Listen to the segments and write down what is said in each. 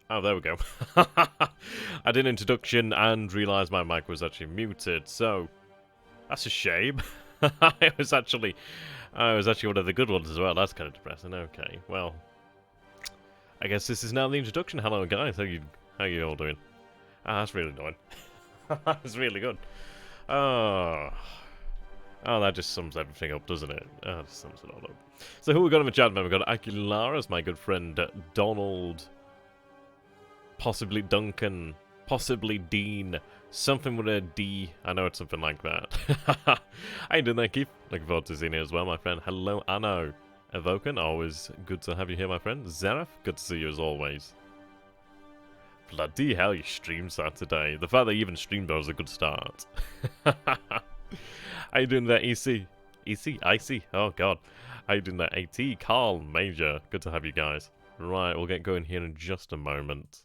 Oh, there we go. I did an introduction and realised my mic was actually muted, so that's a shame. It was actually one of the good ones as well. That's kind of depressing. Okay, well, I guess this is now the introduction. Hello, guys. How you all doing? Ah, that's really annoying. That's really good. Oh, that just sums everything up, doesn't it? Oh, that just sums it all up. So who we got in the chat, man? We got Aguilaras, my good friend Donald, possibly Duncan, possibly Dean, something with a D. I know it's something like that. How you doing there, Keith? Looking forward to seeing you as well, my friend. Hello, Anno. Evoken, always good to have you here, my friend. Zareth, good to see you as always. Bloody hell, you streamed Saturday. The fact that you even streamed was a good start. How you doing there, EC? EC? Icy? Oh, God. How you doing there, AT? Carl, Major. Good to have you guys. Right, we'll get going here in just a moment.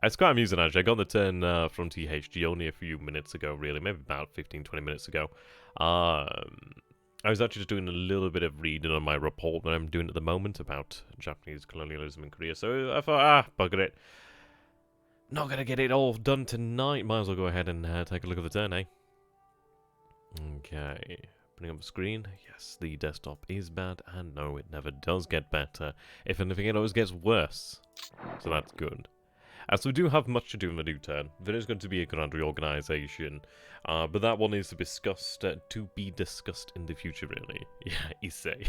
It's quite amusing, actually. I got the turn from THG only a few minutes ago, really. Maybe about 15-20 minutes ago. I was actually just doing a little bit of reading on my report that I'm doing at the moment about Japanese colonialism in Korea. So I thought, bugger it. Not going to get it all done tonight. Might as well go ahead and take a look at the turn, eh? Okay. Putting up the screen. Yes, the desktop is bad. And no, it never does get better. If anything, it always gets worse. So that's good. So we do have much to do in the new turn. There is going to be a grand reorganization. But that one is discussed, to be discussed in the future, really. Yeah, Issei.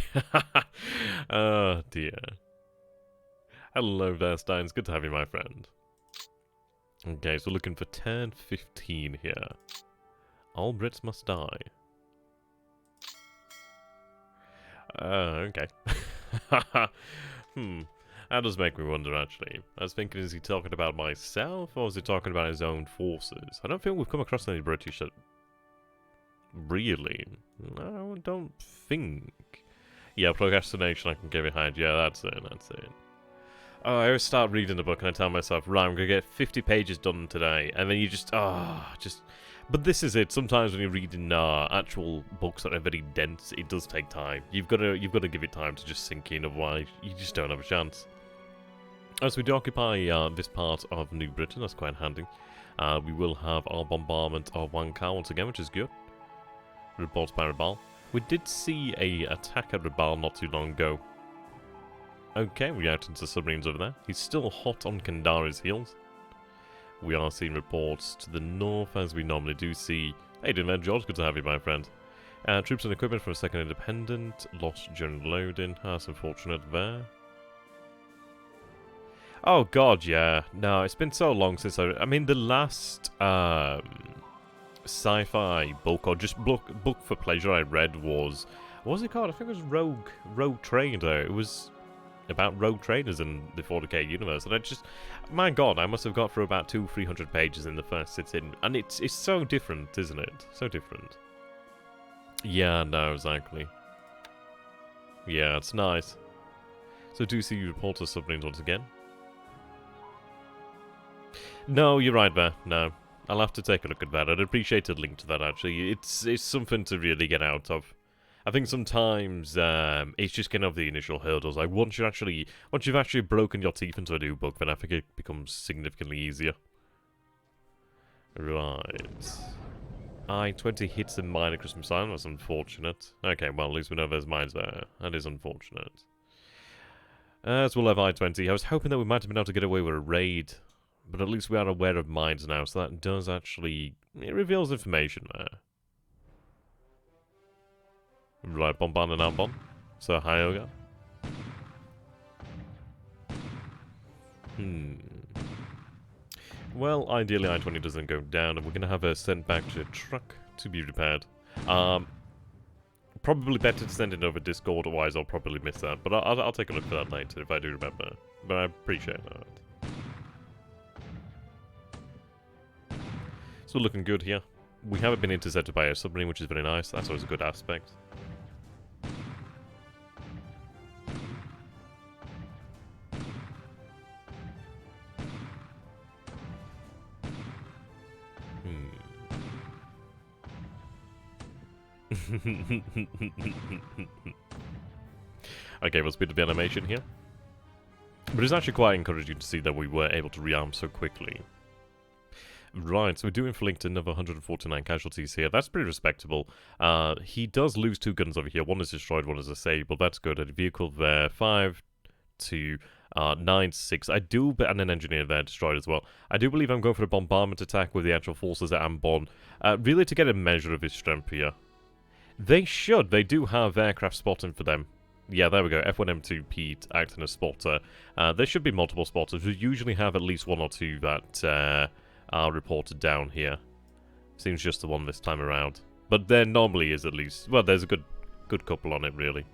Oh, dear. Hello there, Steins. Good to have you, my friend. Okay, so we're looking for turn 15 here. All Brits must die. Okay. That does make me wonder, actually. I was thinking, is he talking about myself, or is he talking about his own forces? I don't think we've come across any British that... Really? No, I don't think. Yeah, procrastination I can get behind. Yeah, that's it, that's it. Oh, I always start reading the book and I tell myself, right, I'm going to get 50 pages done today. And then you just... But this is it. Sometimes when you're reading actual books that are very dense, it does take time. You've got to give it time to just sink in, otherwise you just don't have a chance. As we do occupy this part of New Britain, that's quite handy. We will have our bombardment of Wanka once again, which is good. Reports by Rabal. We did see a attack at Rabal not too long ago. Okay, we're out into submarines over there. He's still hot on Kandari's heels. We are seeing reports to the north, as we normally do see. Hey, doing there, George? Good to have you, my friend. Troops and equipment from a second independent. Lost during loading. That's unfortunate there. Oh, God, yeah. No, it's been so long since I mean, the last sci-fi book, or just book for pleasure I read was... What was it called? I think it was Rogue Trader. It was... about rogue traders in the 40k universe, and I just, my god, I must have got through about 200-300 pages in the first sitting, and it's so different, isn't it? So different. Yeah, no, exactly. Yeah, it's nice. So do you see you report to submarines once again? No, you're right there. No, I'll have to take a look at that. I'd appreciate a link to that, actually. It's something to really get out of. I think sometimes it's just getting over the initial hurdles. Like once you've actually broken your teeth into a new book, then I think it becomes significantly easier. Right. I-20 hits the minor Christmas Island. That's unfortunate. Okay, well, at least we know there's mines there. That is unfortunate. So we'll have I-20. I was hoping that we might have been able to get away with a raid, but at least we are aware of mines now, so that does actually... It reveals information there. Right, bombard and outbound. So, Heika. Well, ideally I-20 doesn't go down, and we're going to have her sent back to a truck to be repaired. Probably better to send it over Discord, otherwise I'll probably miss that. But I'll take a look for that later if I do remember. But I appreciate that. So, looking good here. We haven't been intercepted by a submarine, which is very nice. That's always a good aspect. Okay, we'll speed up the animation here. But it's actually quite encouraging to see that we were able to rearm so quickly. Right, so we do inflict another 149 casualties here. That's pretty respectable. He does lose 2 guns over here. One is destroyed, one is disabled. That's good. A vehicle there, 5 to 9, 6. And an engineer there destroyed as well. I do believe I'm going for a bombardment attack with the actual forces at Ambon. Really to get a measure of his strength here. They do have aircraft spotting for them. Yeah, there we go. F1M2 Pete acting as spotter. There should be multiple spotters. We usually have at least 1 or 2 that are reported down here. Seems just the one this time around. But there normally is at least... Well, there's a good couple on it, really.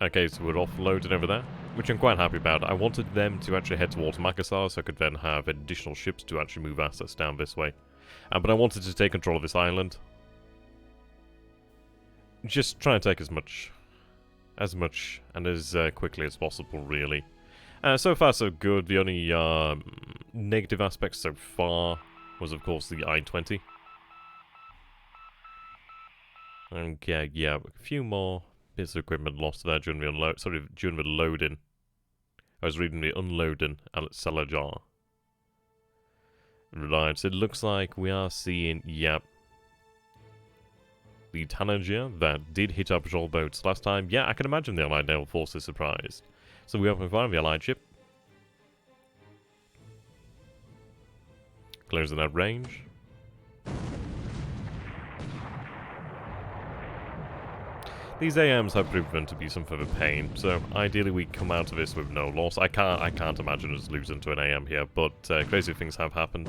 Okay, so we're offloaded over there, which I'm quite happy about. I wanted them to actually head towards Makassar, so I could then have additional ships to actually move assets down this way. But I wanted to take control of this island. Just try and take as much and as quickly as possible, really. So far, so good. The only negative aspect so far was, of course, the I-20. Okay, yeah, a few more bits of equipment lost there during the during the loading. I was reading the unloading at Salajar. Right, so it looks like we are seeing, yep, the Tanager that did hit our patrol boats last time. Yeah, I can imagine the Allied naval force is surprised. So we open fire on the Allied ship. Closing that range. These AMs have proven to be something of a pain, so ideally we come out of this with no loss. I can't imagine us losing to an AM here, but crazy things have happened.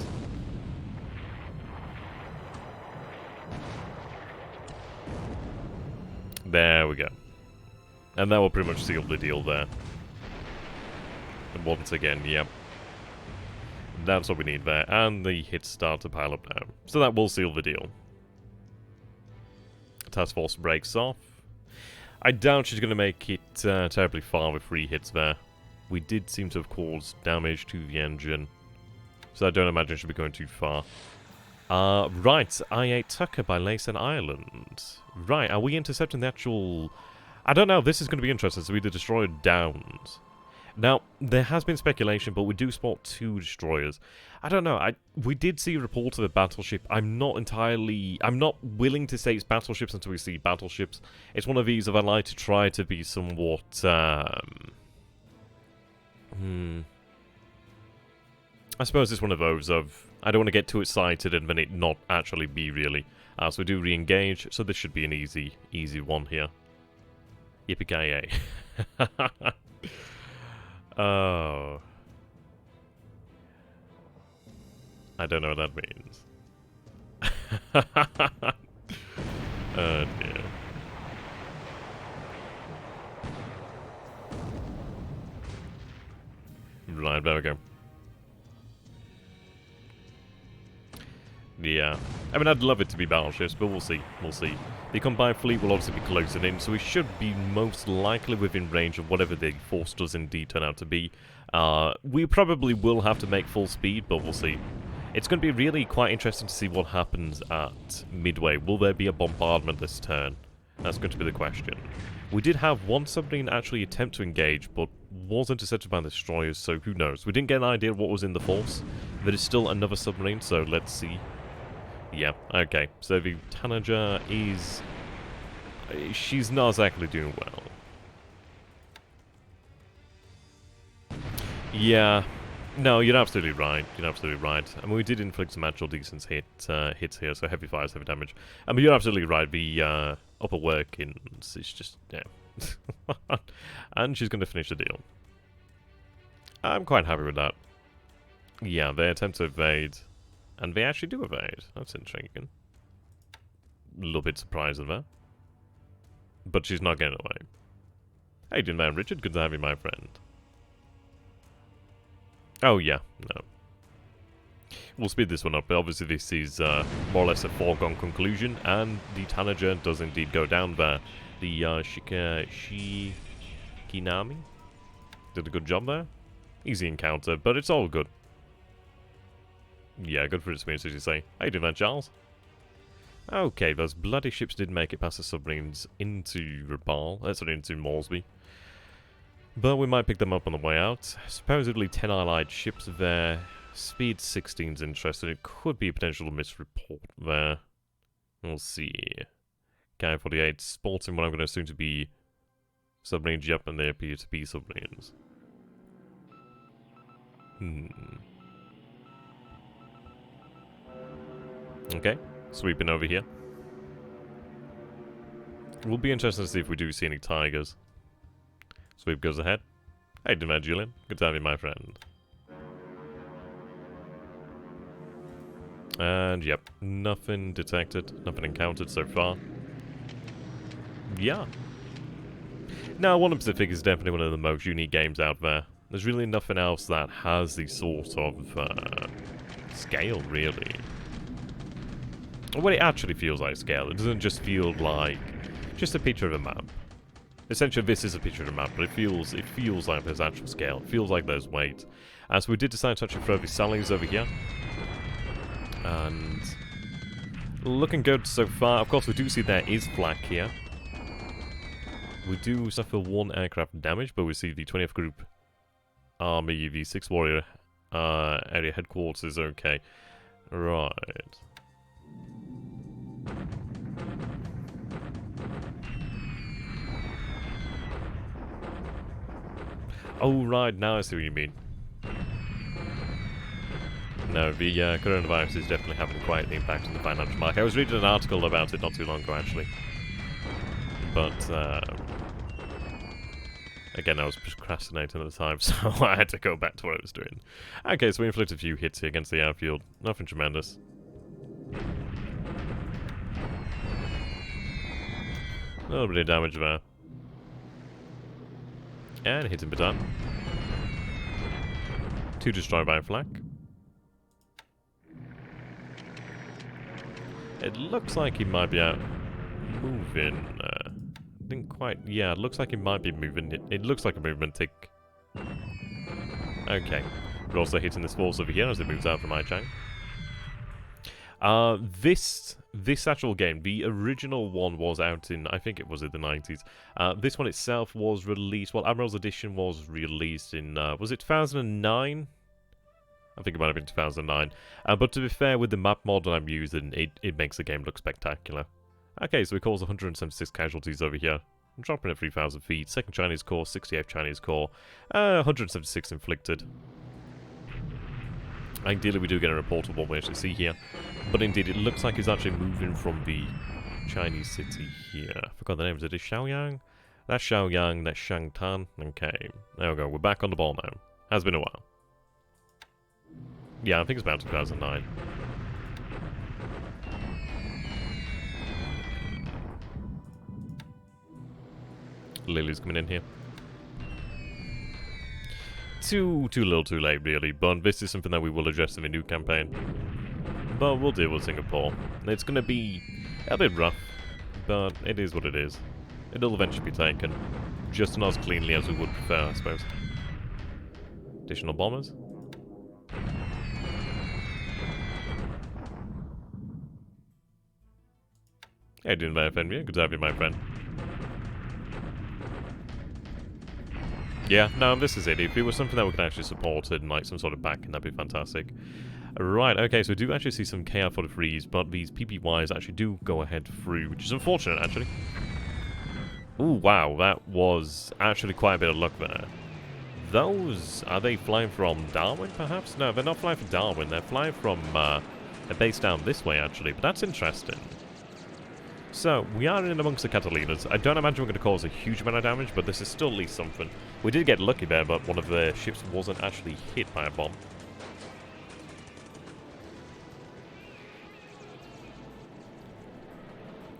There we go. And that will pretty much seal the deal there. And once again, yep. That's what we need there. And the hits start to pile up now. So that will seal the deal. Task force breaks off. I doubt she's going to make it terribly far with 3 hits there. We did seem to have caused damage to the engine. So I don't imagine she'll be going too far. Right, I-8 Tucker by Laysan Island. Right, are we intercepting the actual... I don't know, this is going to be interesting, so we either destroy or downed. Now, there has been speculation, but we do spot 2 destroyers. I don't know, we did see a report of a battleship. I'm not willing to say it's battleships until we see battleships. It's one of these that I like to try to be somewhat, I suppose it's one of those of, I don't want to get too excited and then it not actually be really. So we do re-engage, so this should be an easy one here. Yippee-ki-yay. Oh. I don't know what that means. Oh dear. Right, there we go. Yeah. I mean, I'd love it to be battleships, but we'll see. We'll see. The combined fleet will obviously be closing in, so we should be most likely within range of whatever the force does indeed turn out to be. We probably will have to make full speed, but we'll see. It's going to be really quite interesting to see what happens at Midway. Will there be a bombardment this turn? That's going to be the question. We did have one submarine actually attempt to engage, but was intercepted by the destroyers, so who knows. We didn't get an idea of what was in the force. There is still another submarine, so let's see. Yeah, okay. So the Tanager is... she's not exactly doing well. Yeah. No, you're absolutely right. You're absolutely right. I mean, we did inflict some actual decent hits here, so heavy fires, heavy damage. I mean, you're absolutely right. The upper workings is just... yeah. And she's going to finish the deal. I'm quite happy with that. Yeah, they attempt to evade... and they actually do evade. That's intriguing. A little bit surprised of that. But she's not getting away. Hey, Van Richard, good to have you, my friend. Oh, yeah, no. We'll speed this one up, but obviously this is more or less a foregone conclusion, and the Tanager does indeed go down there. The Shikinami did a good job there. Easy encounter, but it's all good. Yeah, good for experience, as you say. How you doing, that, Charles? Okay, those bloody ships did make it past the submarines into Rapal. Sorry, into Moresby. But we might pick them up on the way out. Supposedly 10 allied ships there. Speed 16's interesting. It could be a potential misreport there. We'll see. Ki-48 sporting what I'm going to assume to be submarines. Yep, and they appear to be submarines. Okay, sweeping over here. It will be interesting to see if we do see any tigers. Sweep goes ahead. Hey, Demar Julian. Good to have you, my friend. And, yep, nothing detected. Nothing encountered so far. Yeah. Now, One Pacific is definitely one of the most unique games out there. There's really nothing else that has the sort of scale, really. Well, it actually feels like scale. It doesn't just feel like just a picture of a map. Essentially, this is a picture of a map, but it feels like there's actual scale. It feels like there's weight. So we did decide to actually throw the sallies over here. And looking good so far. Of course, we do see there is flak here. We do suffer 1 aircraft damage, but we see the 20th Group Army, the 6th Warrior area headquarters is okay. Right. Oh, right, now I see what you mean. No, the coronavirus is definitely having quite an impact on the financial market. I was reading an article about it not too long ago, actually. But, again, I was procrastinating at the time, so I had to go back to what I was doing. Okay, so we inflicted a few hits here against the airfield. Nothing tremendous. A little bit of damage there. And hit him done. 2 destroyed by flak. It looks like he might be out moving. Didn't quite. Yeah, it looks like he might be moving. It looks like a movement tick. Okay. We're also hitting this force over here as it moves out from Ichang. This actual game, the original one was out in, I think it was in the 90s. This one itself was released, well, Admirals Edition was released in, was it 2009? I think it might have been 2009. But to be fair, with the map mod that I'm using, it makes the game look spectacular. Okay, so we cause 176 casualties over here. I'm dropping at 3,000 feet. 2nd Chinese Corps, 68th Chinese Corps. 176 inflicted. Ideally, we do get a report of what we actually see here. But indeed, it looks like he's actually moving from the Chinese city here. I forgot the name. Is it Shaoyang? That's Shaoyang, that's Shangtan. Okay, there we go. We're back on the ball now. Has been a while. Yeah, I think it's about 2009. Lily's coming in here. Too little too late, really, but this is something that we will address in the new campaign. But we'll deal with Singapore. It's going to be a bit rough, but it is what it is. It'll eventually be taken, just not as cleanly as we would prefer, I suppose. Additional bombers. Hey, doing very friendly. Good to have you, my friend. Yeah, no, this is it. If it was something that we could actually support in, like, some sort of backing, that'd be fantastic. Right, okay, so we do actually see some KR-43s, but these PPYs actually do go ahead through, which is unfortunate, actually. Ooh, wow, that was actually quite a bit of luck there. Those, are they flying from Darwin, perhaps? No, they're not flying from Darwin. They're flying from a base down this way, actually, but that's interesting. So, we are in amongst the Catalinas. I don't imagine we're going to cause a huge amount of damage, but this is still at least something. We did get lucky there, but one of the ships wasn't actually hit by a bomb.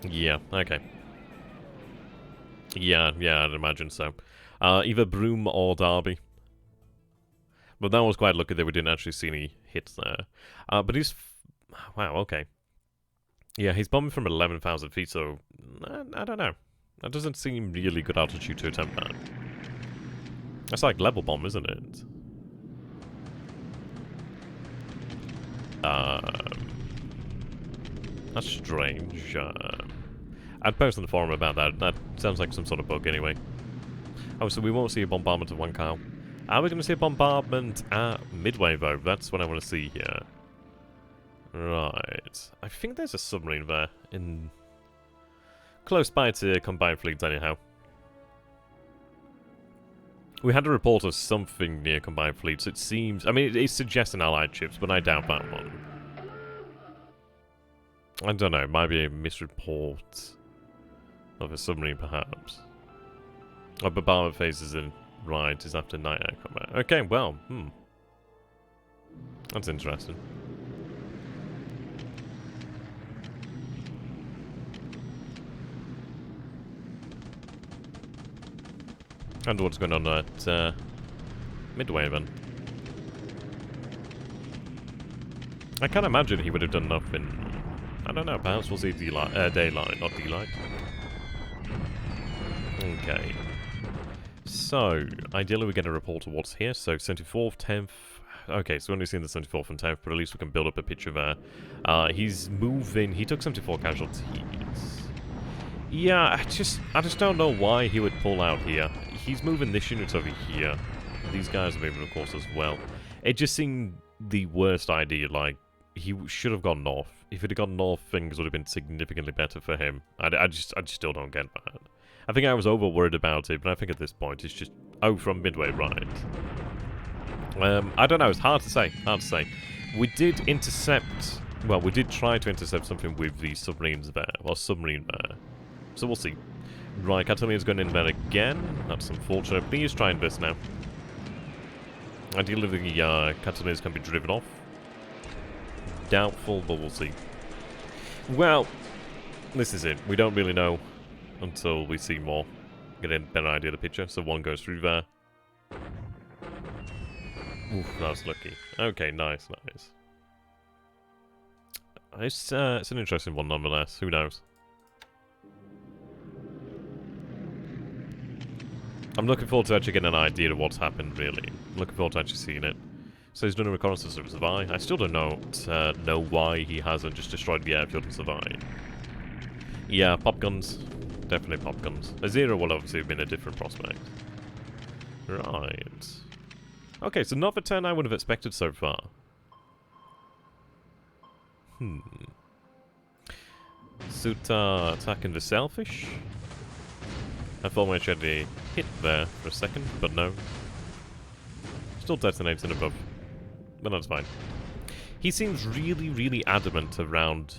Yeah, okay. Yeah, I'd imagine so. Either Broome or Derby. But that was quite lucky that we didn't actually see any hits there. But he's... Wow, okay. Yeah, he's bombing from 11,000 feet, so... I don't know. That doesn't seem really good altitude to attempt that. That's like level bomb, isn't it? That's strange. I'd post on the forum about that. That sounds like some sort of bug anyway. Oh, so we won't see a bombardment at Wankau. Are we going to see a bombardment at Midway, though? That's what I want to see here. Right. I think there's a submarine there. Close by to combined fleets, anyhow. We had a report of something near combined fleets. It seems... I mean, it suggests an allied ships, but I doubt that one. I don't know. It might be a misreport of a submarine, perhaps. Oh, bombardment phases in... Right, is after night air combat. Okay, well, that's interesting. I wonder what's going on at Midway, then. I can't imagine he would have done enough in... I don't know, perhaps we'll see daylight, not daylight. Okay. So, ideally we get a report of what's here. So, 74th, 10th... Okay, so we've only seen the 74th and 10th, but at least we can build up a picture there. He's moving... He took 74 casualties. Yeah, I just don't know why he would pull out here. He's moving this unit over here. These guys are moving, of course, as well. It just seemed the worst idea. Like, he should have gone north. If he'd have gone north, things would have been significantly better for him. I just still don't get that. I think I was over worried about it, but I think at this point it's just, oh, from Midway, right. I don't know, it's hard to say, We did intercept, well, we did try to intercept something with the submarines there, or submarine there. So we'll see. Right, Catalina's going in there again. That's unfortunate. Please try and this now. Ideally, the Catalina's can be driven off. Doubtful, but we'll see. Well, this is it. We don't really know until we see more. Get a better idea of the picture. So one goes through there. Oof, that was lucky. Okay, nice. It's an interesting one nonetheless. Who knows? I'm looking forward to actually getting an idea of what's happened, really. I'm looking forward to actually seeing it. So he's done a reconnaissance of Savai. I still don't know why he hasn't just destroyed the airfield in Savai. Yeah, pop guns. Definitely pop guns. A zero will obviously have been a different prospect. Right. Okay, so not the turn I would have expected so far. Suta attacking the Selfish. I thought we actually had a hit there for a second, but no. Still detonating above. But that's fine. He seems really, really adamant around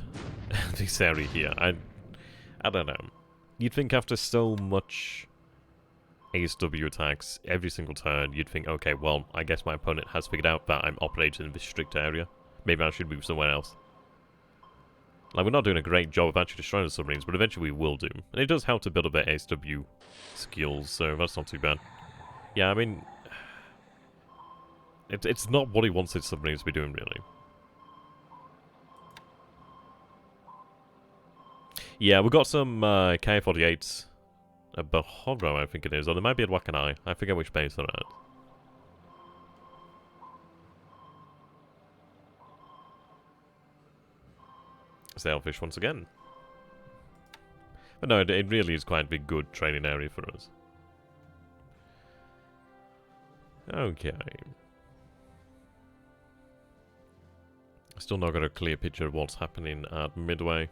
this area here. I don't know. You'd think after so much ASW attacks every single turn, you'd think, okay, well, I guess my opponent has figured out that I'm operating in this strict area. Maybe I should move somewhere else. Like, we're not doing a great job of actually destroying the submarines, but eventually we will do. And it does help to build up their ASW skills, so that's not too bad. Yeah, I mean... It's not what he wants his submarines to be doing, really. Yeah, we've got some K-48s at Bahoro, I think it is. Or there might be at Wakanai. I forget which base they're at. Sailfish once again. But no, it really is quite a big, good training area for us. Okay. Still not got a clear picture of what's happening at Midway.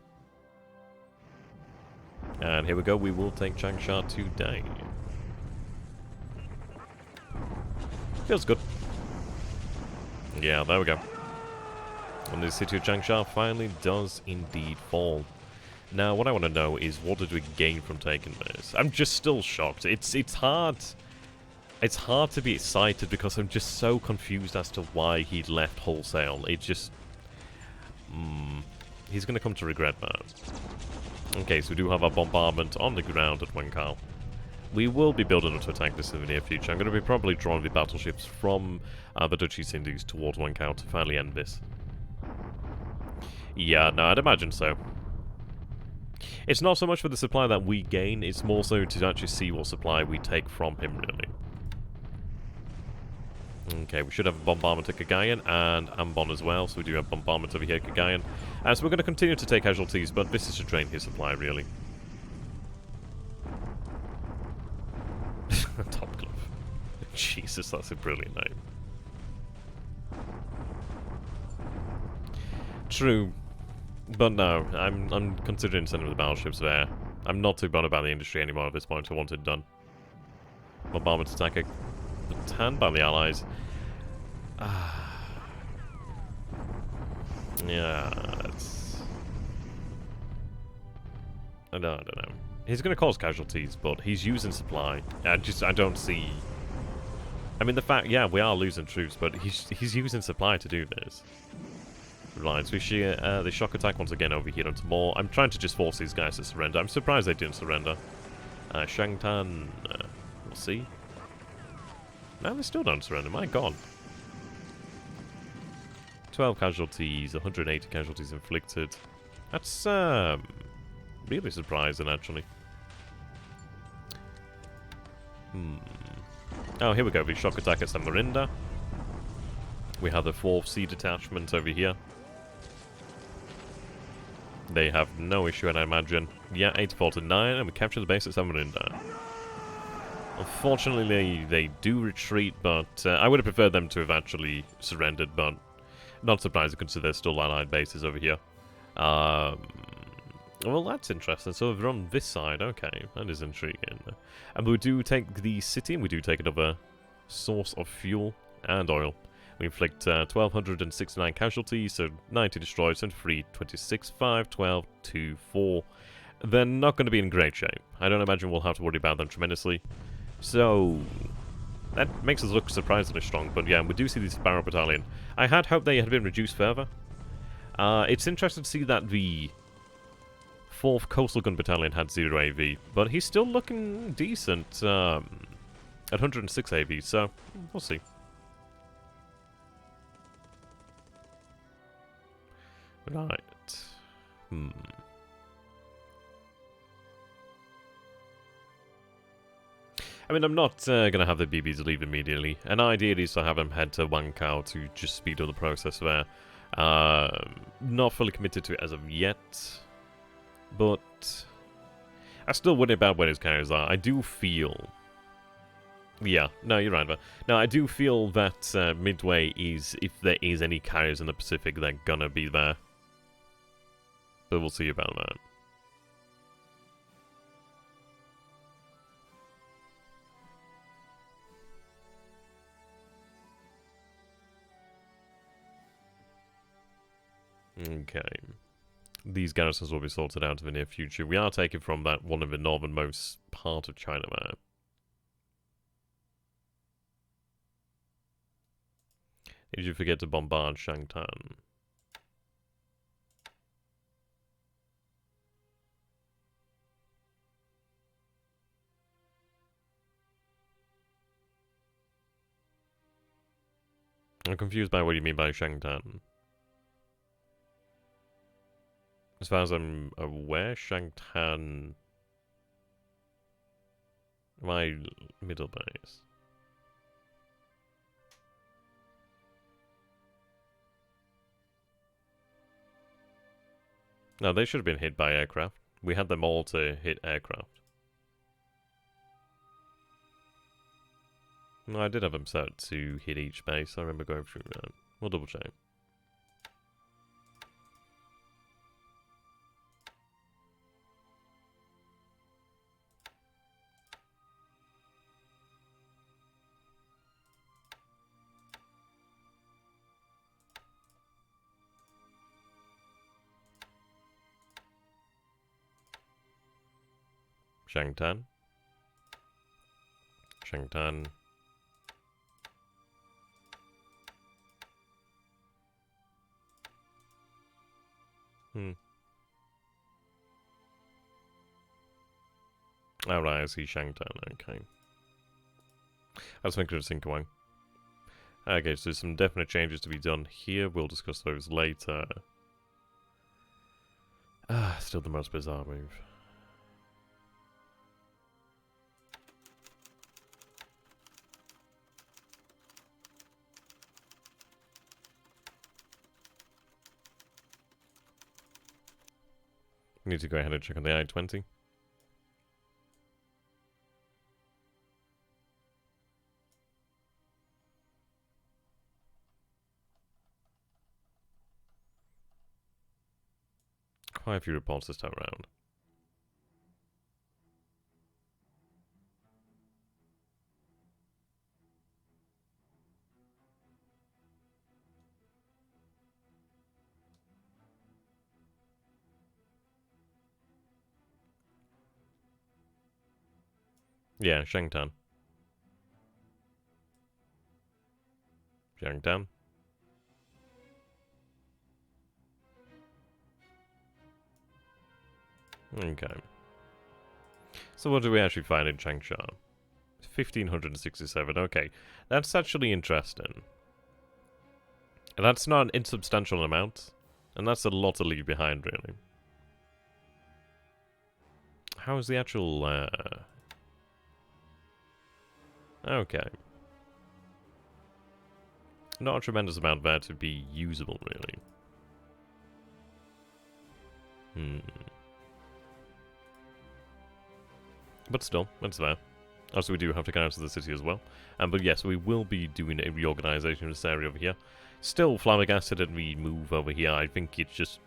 And here we go, we will take Changsha today. Feels good. Yeah, there we go. And the city of Changsha finally does indeed fall. Now, what I want to know is, what did we gain from taking this? I'm just still shocked. It's hard. It's hard to be excited because I'm just so confused as to why he left wholesale. It just... he's going to come to regret that. Okay, so we do have our bombardment on the ground at Wankau. We will be building up to attack this in the near future. I'm going to be probably drawing the battleships from the Dutch East Indies towards Wankau to finally end this. Yeah, no, I'd imagine so. It's not so much for the supply that we gain, it's more so to actually see what supply we take from him, really. Okay, we should have a bombardment at Kagayan and Ambon as well, so we do have bombardment over here at Kagayan. So we're going to continue to take casualties, but this is to drain his supply, really. Jesus, that's a brilliant name. True. But no, I'm considering sending the battleships there. I'm not too bothered about the industry anymore at this point. I want it done. Bombardment attack Bhutan by the Allies. Yeah, it's... I don't know. He's going to cause casualties, but he's using supply. I don't see... I mean, the fact, yeah, we are losing troops, but he's using supply to do this. Right, so we see the shock attack once again over here onto more. I'm trying to just force these guys to surrender. I'm surprised they didn't surrender. Shangtan, we'll see. No, they still don't surrender, my god. 12 casualties, 180 casualties inflicted. That's, really surprising, actually. Oh, here we go, the shock attack at Samarinda. We have the 4th Sea Detachment over here. They have no issue, and I imagine. Yeah, 84 to 9, and we capture the base at Samarinda. Unfortunately, they do retreat, but I would have preferred them to have actually surrendered, but not surprised to consider there's still allied bases over here. Well, that's interesting. So they're on this side. Okay, that is intriguing. And we do take the city, and we do take another source of fuel and oil. We inflict 1,269 casualties, so 90 destroyed, 73, 26, 5, 12, 2, 4. They're not going to be in great shape. I don't imagine we'll have to worry about them tremendously. So, that makes us look surprisingly strong. But yeah, we do see the Sparrow Battalion. I had hoped they had been reduced further. It's interesting to see that the 4th Coastal Gun Battalion had 0 AV, but he's still looking decent at 106 AV, so we'll see. Right. I mean, I'm not going to have the BBs leave immediately. An idea is to have them head to Wangkao to just speed up the process there. Not fully committed to it as of yet. But I still worry about where his carriers are. I do feel... Yeah, no, you're right. But no, I do feel that Midway is, if there is any carriers in the Pacific, they're gonna be there. But we'll see about that. Okay. These garrisons will be sorted out in the near future. We are taking from that one of the northernmost part of China there. Did you forget to bombard Shangtan? I'm confused by what you mean by Shangtan. As far as I'm aware, Shangtan... My middle base. No, they should have been hit by aircraft. We had them all to hit aircraft. No, I did have them set to hit each base. I remember going through that. We'll double check. Shangtan. Shangtan. Alright, I see Shangtan, okay. I was thinking of Sinkawang. Okay, so there's some definite changes to be done here. We'll discuss those later. Still the most bizarre move. Need to go ahead and check on the I-20. Quite a few reports this time around. Yeah, Shangtan. Shangtan. Okay. So what do we actually find in Changsha? 1567, okay. That's actually interesting. That's not an insubstantial amount. And that's a lot to leave behind, really. How's the actual, okay. Not a tremendous amount there to be usable, really. But still, that's there. Also, we do have to get out of the city as well. But yes, we will be doing a reorganization of this area over here. Still flabbergasted at we move over here. I think it's just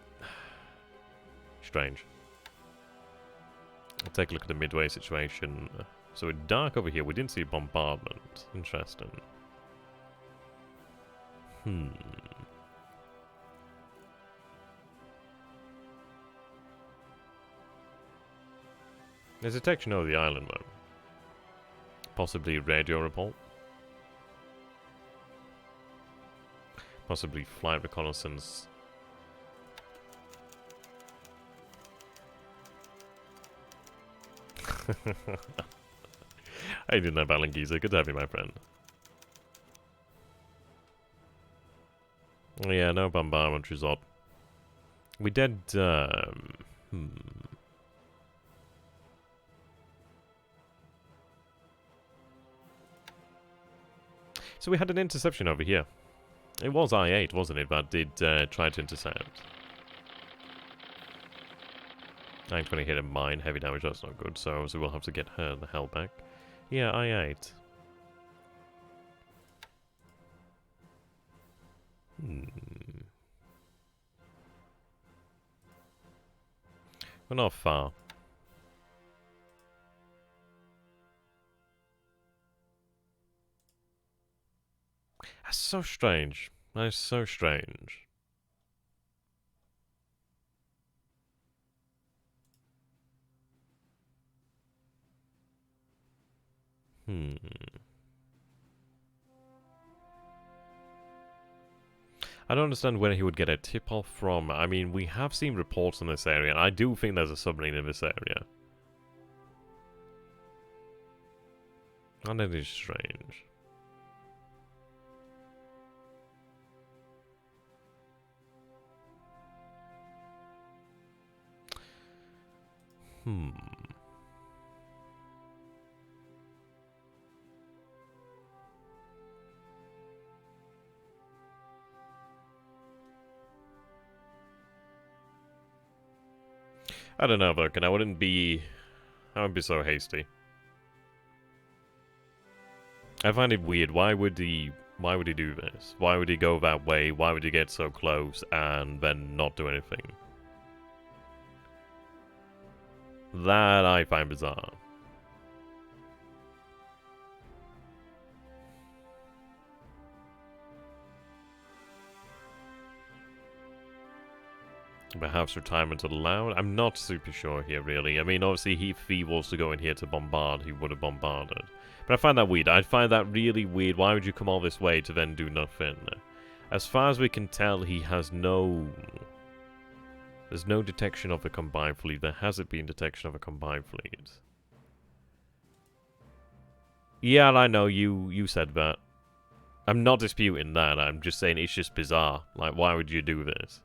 strange. I'll take a look at the midway situation. So it's dark over here. We didn't see a bombardment. Interesting. There's detection over the island, though. Possibly radio report. Possibly flight reconnaissance. I didn't know about Giza. Good to have you, my friend. Yeah, no bombardment, which is odd. We did, So we had an interception over here. It was I-8, wasn't it? That did try to intercept. I'm going to hit a mine, heavy damage, that's not good, so we'll have to get her the hell back. Yeah, I-8. We're not far. That's so strange. That is so strange. I don't understand where he would get a tip-off from. I mean, we have seen reports in this area, and I do think there's a submarine in this area. And it is strange. I don't know, Vulcan. I wouldn't be so hasty. I find it weird. Why would he do this? Why would he go that way? Why would he get so close and then not do anything? That I find bizarre. Perhaps retirement allowed? I'm not super sure here, really. I mean, obviously, if he was to go in here to bombard, he would have bombarded. But I find that weird. I find that really weird. Why would you come all this way to then do nothing? As far as we can tell, he has no... There's no detection of a combined fleet. There hasn't been detection of a combined fleet. Yeah, I know. You said that. I'm not disputing that. I'm just saying it's just bizarre. Like, why would you do this?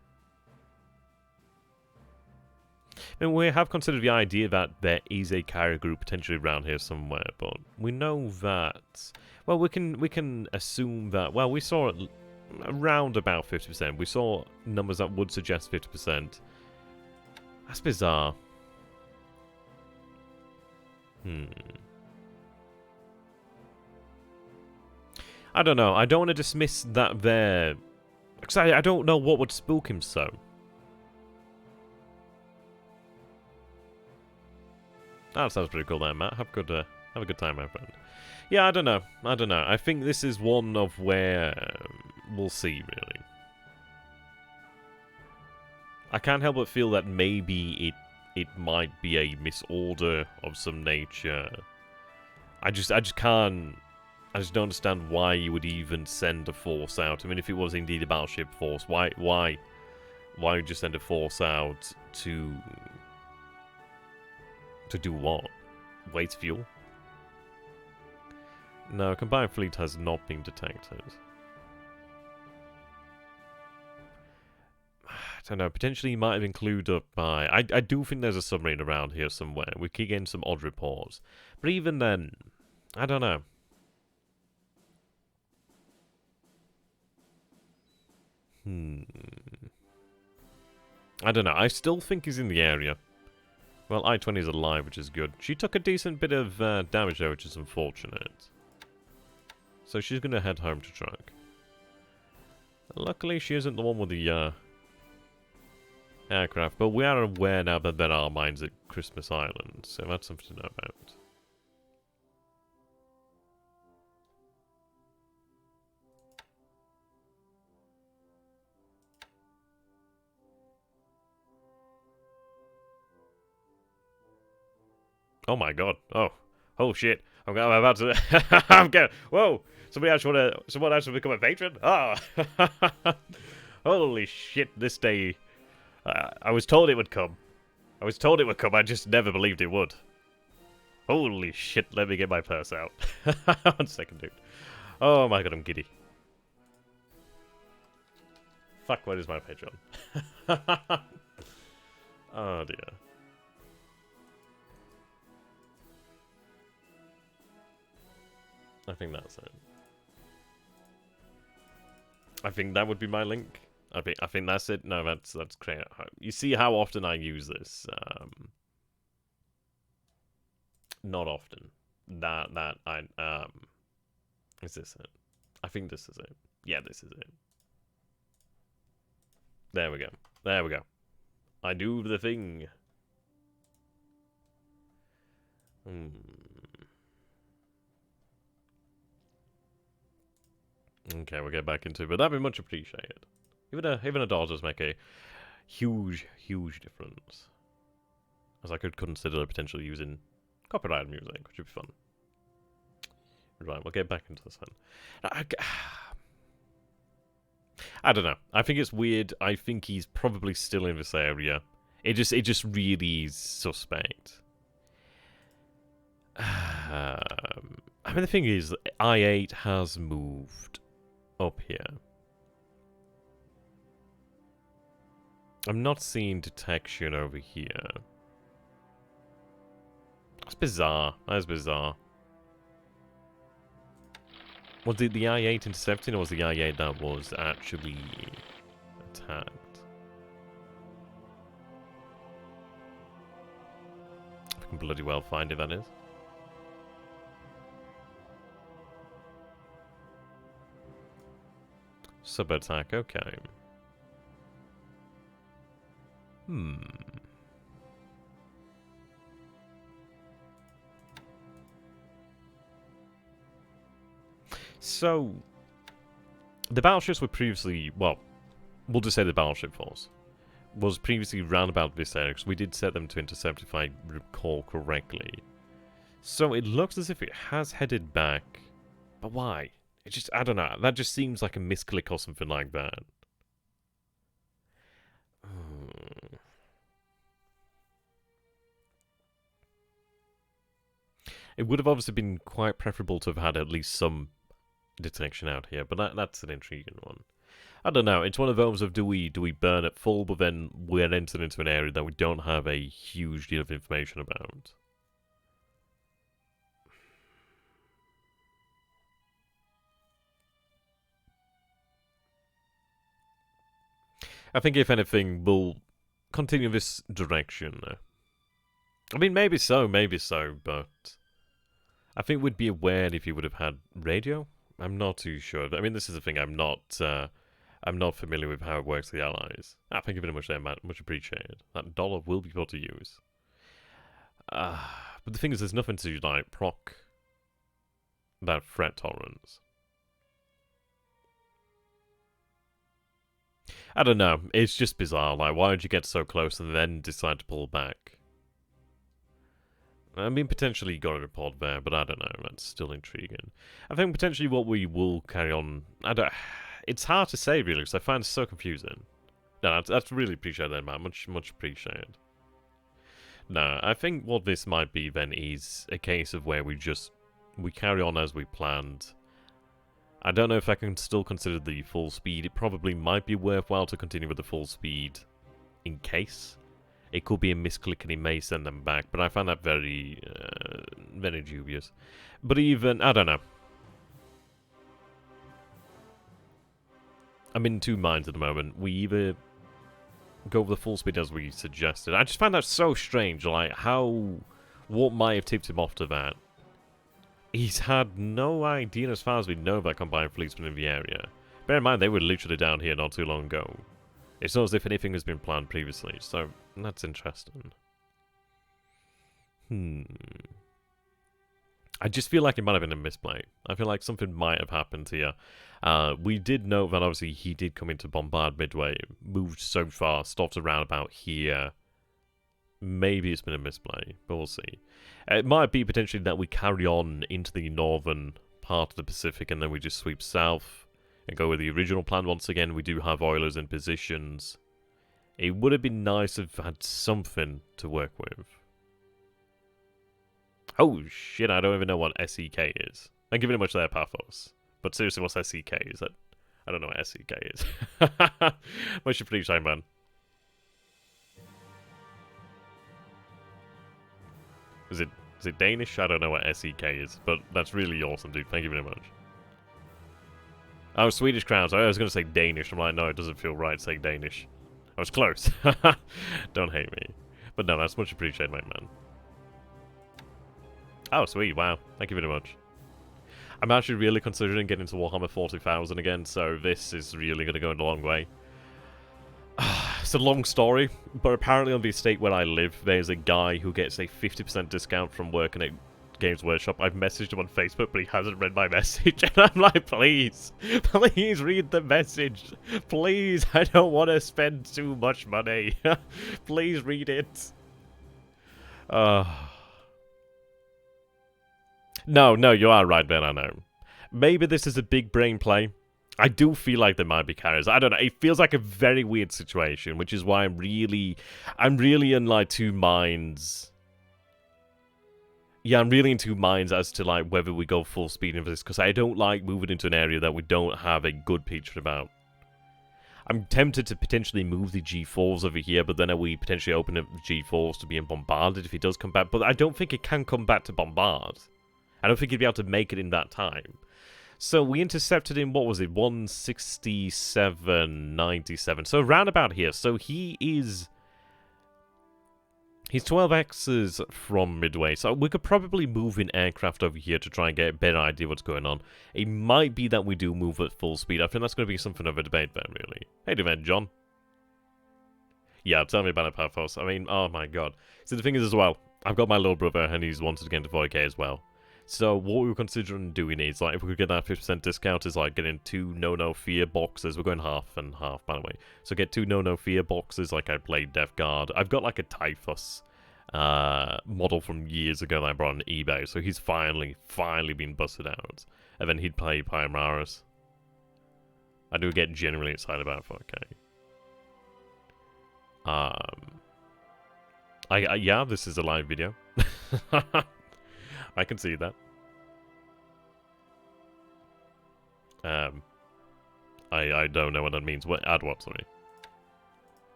And we have considered the idea that there is a carrier group potentially around here somewhere, but we know that... Well, we can assume that... Well, we saw it around about 50%. We saw numbers that would suggest 50%. That's bizarre. I don't know. I don't want to dismiss that there... Because I don't know what would spook him so. That sounds pretty cool there, Matt. Have a good time, my friend. Yeah, I don't know. I think this is one of where we'll see, really. I can't help but feel that maybe it might be a misorder of some nature. I just don't understand why you would even send a force out. I mean, if it was indeed a battleship force, why would you just send a force out to do what? Waste fuel? No, combined fleet has not been detected. I don't know, potentially he might have been clued up by... I do think there's a submarine around here somewhere. We keep getting some odd reports. But even then, I don't know. I don't know, I still think he's in the area. Well, I-20 is alive, which is good. She took a decent bit of damage there, which is unfortunate. So she's going to head home to truck. Luckily, she isn't the one with the aircraft, but we are aware now that there are mines at Christmas Island, so that's something to know about. Oh my god. Oh shit. I'm about to... I'm going... Whoa! Someone else want to become a patron? Oh! Holy shit, this day... I was told it would come. I just never believed it would. Holy shit, let me get my purse out. 1 second, dude. Oh my god, I'm giddy. Fuck, what is my Patreon? Oh dear. I think that's it. I think that would be my link. I think that's it. No, that's great. You see how often I use this? Not often. Is this it? I think this is it. Yeah, this is it. There we go. There we go. I do the thing. Okay, we'll get back into it, but that'd be much appreciated. Even a dollar does make a huge difference. As I could consider potentially using copyrighted music, which would be fun. Right, we'll get back into this one. I don't know. I think it's weird. I think he's probably still in this area. It just really is suspect. I mean, the thing is, I-8 has moved up here. I'm not seeing detection over here. That's bizarre. That is bizarre. Was it the I-8 intercepting, or was the I-8 that was actually attacked? I can bloody well find it, that is. Sub-attack, okay. So, the battleships were previously, well, we'll just say the battleship force was previously round about this area, because we did set them to intercept, if I recall correctly. So it looks as if it has headed back, but why? It just, I don't know, that just seems like a misclick or something like that. It would have obviously been quite preferable to have had at least some detection out here, but that's an intriguing one. I don't know, it's one of those of do we burn at full, but then we're entered into an area that we don't have a huge deal of information about. I think if anything, we'll continue this direction. I mean, maybe so, but I think we'd be aware if you would have had radio. I'm not too sure. I mean, this is the thing. I'm not familiar with how it works with the Allies. Thank you very much there, Matt. Much appreciated. That dollar will be put to use. But the thing is, there's nothing to, like, proc that threat tolerance. I don't know. It's just bizarre. Like, why would you get so close and then decide to pull back? I mean, potentially you got a report there, but I don't know. That's still intriguing. I think potentially what we will carry on... It's hard to say, really, because I find it so confusing. No, that's really appreciate that, man. Much appreciated. No, I think what this might be, then, is a case of where we carry on as we planned. I don't know if I can still consider the full speed. It probably might be worthwhile to continue with the full speed in case. It could be a misclick and he may send them back, but I find that very dubious. But even, I don't know. I'm in two minds at the moment. We either go with the full speed as we suggested. I just find that so strange, like what might have tipped him off to that. He's had no idea, as far as we know, that combined fleet's been in the area. Bear in mind, they were literally down here not too long ago. It's not as if anything has been planned previously, so that's interesting. I just feel like it might have been a misplay. I feel like something might have happened here. We did know that obviously he did come into bombard midway, moved so far, stopped around about here. Maybe it's been a misplay, but we'll see. It might be potentially that we carry on into the northern part of the Pacific and then we just sweep south and go with the original plan once again. We do have oilers in positions. It would have been nice if we had something to work with. Oh shit, I don't even know what SEK is. I'm giving it much there, Paphos. But seriously, what's SEK? Is that... I don't know what SEK is. Much appreciated, man. Is it Danish? I don't know what SEK is, but that's really awesome, dude. Thank you very much. Oh, Swedish crowns. I was going to say Danish. I'm like, no, it doesn't feel right saying Danish. I was close. Don't hate me. But no, that's much appreciated, my man. Oh, sweet. Wow. Thank you very much. I'm actually really considering getting into Warhammer 40,000 again, so this is really going to go a long way. It's a long story, but apparently on the estate where I live, there's a guy who gets a 50% discount from working at Games Workshop. I've messaged him on Facebook, but he hasn't read my message, and I'm like, please read the message. Please, I don't want to spend too much money. Please read it. No, you are right, Ben, I know. Maybe this is a big brain play. I do feel like there might be carriers. I don't know. It feels like a very weird situation, which is why I'm really in, like, two minds. Yeah, I'm really in two minds as to, like, whether we go full speed into this, because I don't like moving into an area that we don't have a good picture about. I'm tempted to potentially move the G4s over here, but then we potentially open up the G4s to being bombarded if he does come back. But I don't think it can come back to bombard. I don't think he'd be able to make it in that time. So we intercepted him, what was it, 167.97. So around about here. So he's 12x's from Midway. So we could probably move in aircraft over here to try and get a better idea what's going on. It might be that we do move at full speed. I think that's going to be something of a debate there, really. Hey, Devin, John. Yeah, tell me about it, Paphos. I mean, oh my god. So the thing is as well, I've got my little brother and he's wanted to get into 40k as well. So what we were considering doing is, like, if we could get that 50% discount, is like getting 2 no fear boxes. We're going half and half, by the way. So get 2 no fear boxes, like I played Death Guard. I've got like a Typhus model from years ago that I brought on eBay. So he's finally been busted out. And then he'd play Primaris. I do get genuinely excited about 4K. Yeah, this is a live video. I can see that. I don't know what that means. What? Add what? Sorry.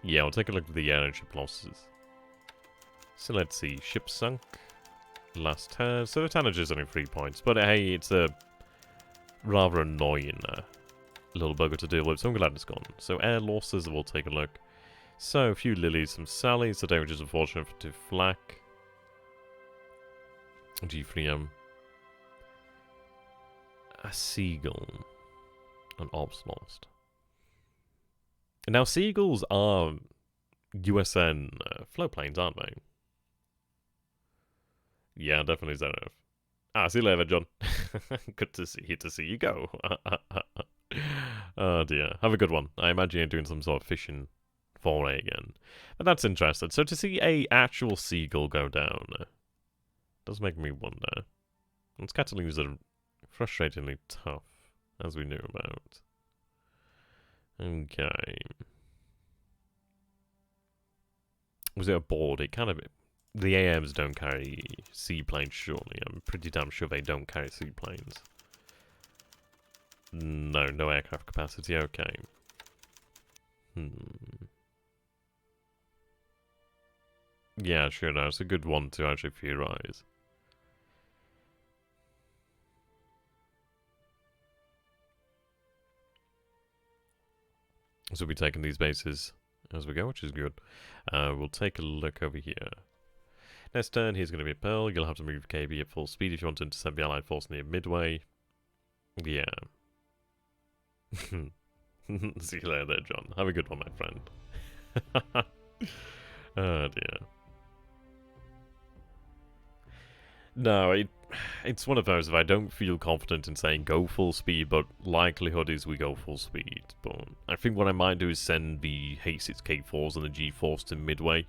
Yeah, we'll take a look at the energy losses. So let's see. Ship sunk. Last turn. So the tonnage is only 3 points. But hey, it's a rather annoying little bugger to deal with. So I'm glad it's gone. So air losses, we'll take a look. So, a few lilies, some sallies, the damage is unfortunate to flak. G3M. A seagull. An ops lost. Now, seagulls are USN float planes, aren't they? Yeah, definitely Zenith. Ah, see you later, John. Good to see you go. Oh dear. Have a good one. I imagine you're doing some sort of fishing foray again. But that's interesting. So to see a actual seagull go down does make me wonder. And Scatterlings are frustratingly tough, as we knew about. Okay. Was it a board? It kind of... The AMs don't carry seaplanes, surely. I'm pretty damn sure they don't carry seaplanes. No aircraft capacity, okay. Yeah, sure, no, it's a good one to actually theorize. So we'll be taking these bases as we go, which is good. We'll take a look over here. Next turn, here's going to be a Pearl. You'll have to move KB at full speed if you want to intercept the Allied force near Midway. Yeah. See you later there, John. Have a good one, my friend. Oh, dear. No, it's one of those, if I don't feel confident in saying go full speed, but likelihood is we go full speed. But I think what I might do is send the H6K4s and the G-Force to Midway.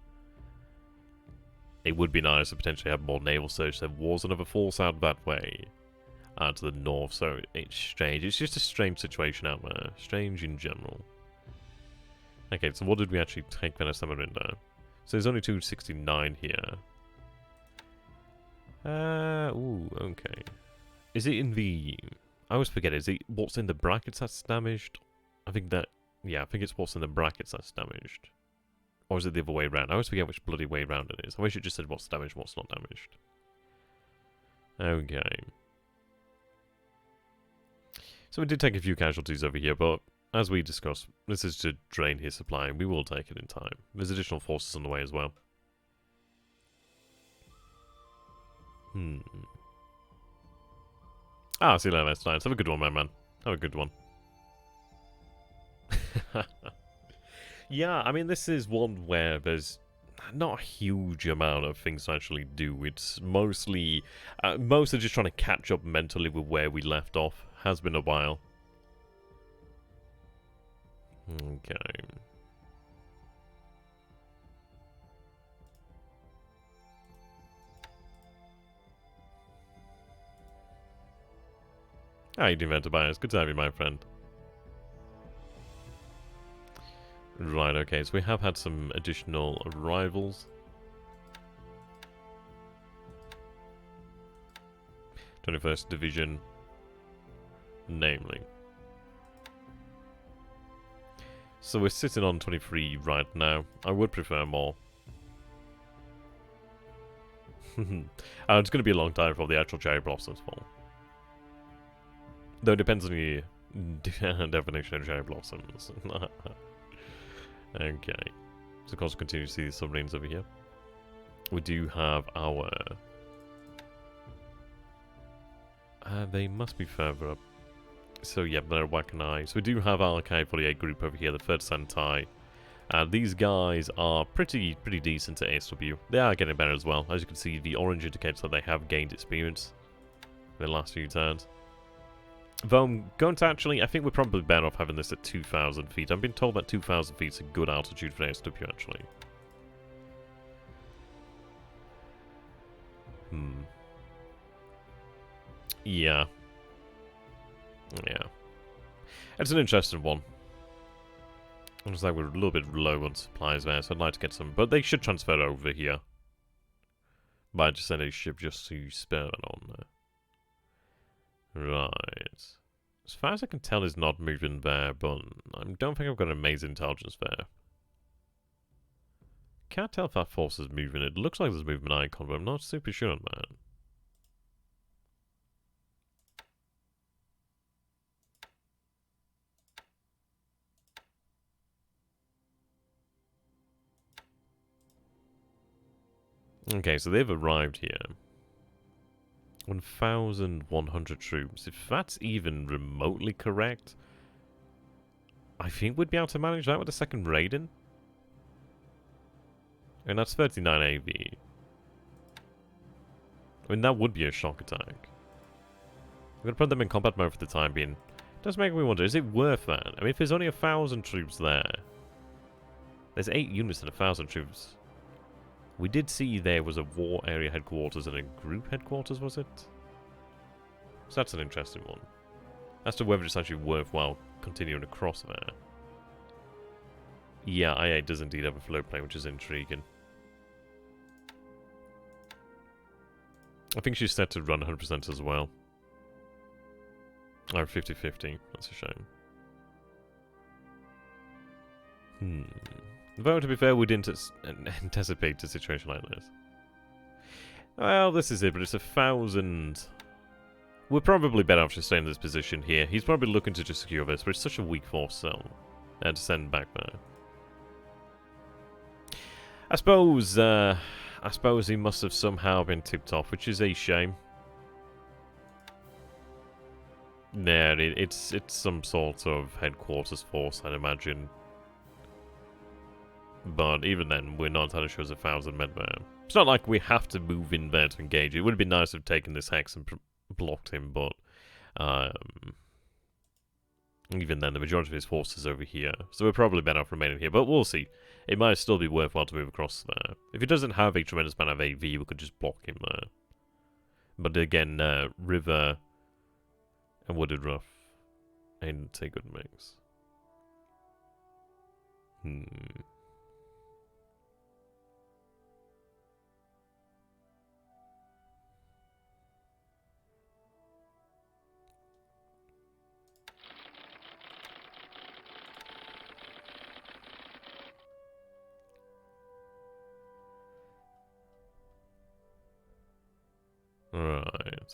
It would be nice to potentially have more naval search. There was another force out that way, to the north, so it's strange. It's just a strange situation out there. Strange in general. Okay, so what did we actually take when I summoned in there? So there's only 269 here. Ooh, okay. Is it in the... I always forget, is it what's in the brackets that's damaged? I think that... Yeah, I think it's what's in the brackets that's damaged. Or is it the other way around? I always forget which bloody way around it is. I wish it just said what's damaged, what's not damaged. Okay. So we did take a few casualties over here, but as we discussed, this is to drain his supply, and we will take it in time. There's additional forces on the way as well. Ah, see you later, next time. Have a good one, my man. Have a good one. Yeah, I mean, this is one where there's not a huge amount of things to actually do. It's mostly... mostly just trying to catch up mentally with where we left off. Has been a while. Okay. How you doing, Tobias? Good to have you, my friend. Right, okay, so we have had some additional arrivals. 21st Division, namely. So we're sitting on 23 right now. I would prefer more. It's going to be a long time before the actual cherry blossoms fall. Though it depends on the definition of cherry blossoms. Okay. So of course we continue to see the submarines over here. We do have our... they must be further up. So yeah, they're Wakanai. So we do have our K-48 group over here, the 3rd Sentai. These guys are pretty decent at ASW. They are getting better as well. As you can see, the orange indicates that they have gained experience in the last few turns. Though I'm going to actually, I think we're probably better off having this at 2,000 feet. I've been told that 2,000 feet is a good altitude for ASW, actually. Yeah. Yeah. It's an interesting one. It looks like we're a little bit low on supplies there, so I'd like to get some. But they should transfer over here. But I just send a ship just to spare that on there. Right. As far as I can tell, is not moving there, but I don't think I've got amazing intelligence there. Can't tell if that force is moving. It looks like there's a movement icon, but I'm not super sure on that. Okay, so they've arrived here. 1,100 troops. If that's even remotely correct, I think we'd be able to manage that with a second raiding. And that's 39 AV. I mean, that would be a shock attack. I'm going to put them in combat mode for the time being. It does make me wonder, is it worth that? I mean, if there's only 1,000 troops there, there's 8 units and 1,000 troops. We did see there was a war area headquarters and a group headquarters, was it? So that's an interesting one. As to whether it's actually worthwhile continuing across there. Yeah, I8 does indeed have a float plane, which is intriguing. I think she's set to run 100% as well. Or 50-50. That's a shame. Though, to be fair, we didn't anticipate a situation like this. Well, this is it, but it's 1,000... We're probably better off just staying in this position here. He's probably looking to just secure this, but it's such a weak force cell. And to send back there. I suppose he must have somehow been tipped off, which is a shame. Yeah, it's some sort of headquarters force, I'd imagine. But even then, we're not entirely sure there's 1,000 men there. It's not like we have to move in there to engage. It would have been nice to have taken this hex and blocked him, but even then, the majority of his force is over here. So we're probably better off remaining here, but we'll see. It might still be worthwhile to move across there. If he doesn't have a tremendous amount of AV, we could just block him there. But again, River and Wooded Rough ain't a good mix. Right.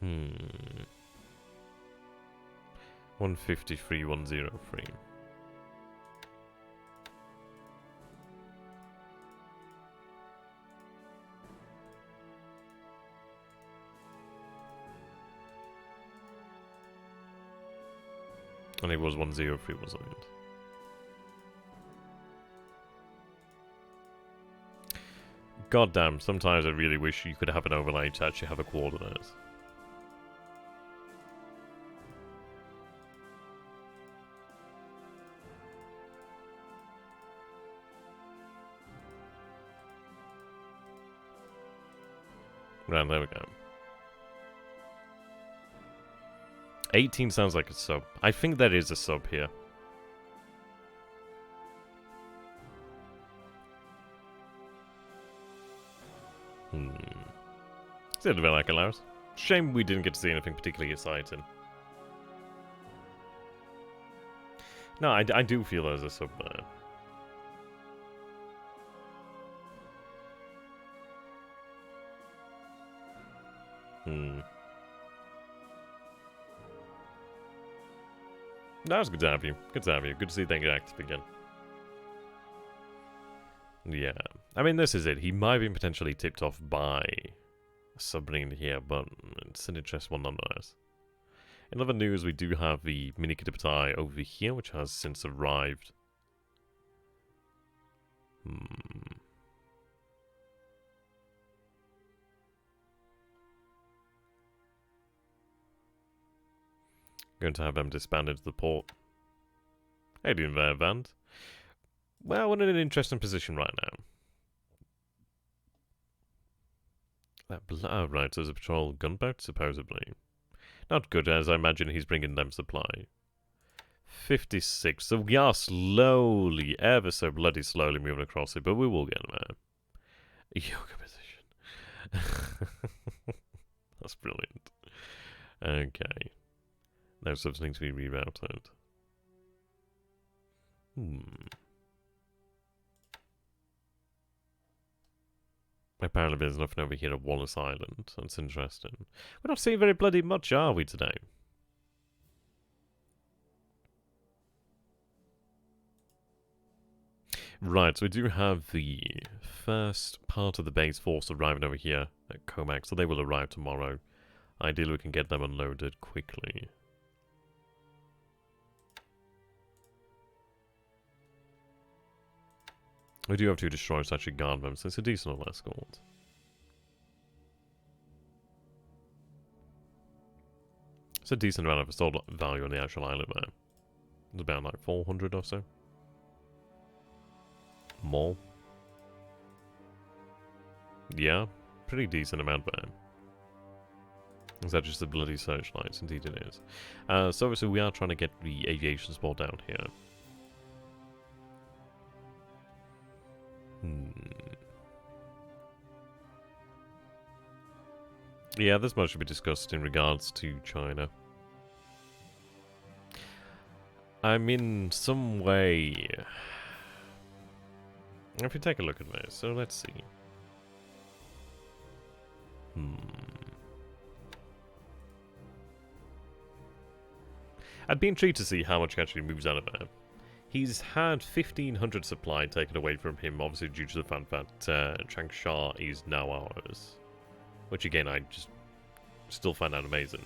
Hmm. 153, 103. And it was 103, wasn't it? God damn, sometimes I really wish you could have an overlay to actually have a coordinate. Right, there we go. 18 sounds like a sub. I think that is a sub here. Sounded a bit like Alaris. Shame we didn't get to see anything particularly exciting. No, I do feel there's a sub there. That was good to have you. Good to have you. Good to see things active again. Yeah. I mean, this is it. He might have been potentially tipped off by a submarine here, but it's an interesting one nonetheless. In other news, we do have the mini Kidiptai over here, which has since arrived. Going to have them disbanded to the port. How you doing there, Vand? Well, we're in an interesting position right now. Oh, right, there's a patrol gunboat, supposedly. Not good, as I imagine he's bringing them supply. 56, so we are slowly, ever so bloody slowly moving across it, but we will get there. Yoga position. That's brilliant. Okay. Now subs need to be rerouted. Apparently there's nothing over here at Wallace Island. That's interesting. We're not seeing very bloody much, are we, today? Right, so we do have the first part of the base force arriving over here at Comac, so they will arrive tomorrow. Ideally, we can get them unloaded quickly. We do have 2 destroyers to actually guard them, so it's a decent little escort. It's a decent amount of assault value on the actual island there. It's about like 400 or so. More. Yeah, pretty decent amount there. Is that just the bloody searchlights? Indeed it is. So obviously we are trying to get the aviation support down here. Yeah, there's much to be discussed in regards to China. I'm in some way... If you take a look at this, so let's see. I'd be intrigued to see how much he actually moves out of there. He's had 1,500 supply taken away from him, obviously due to the fact that Changsha is now ours. Which again, I just still find that amazing.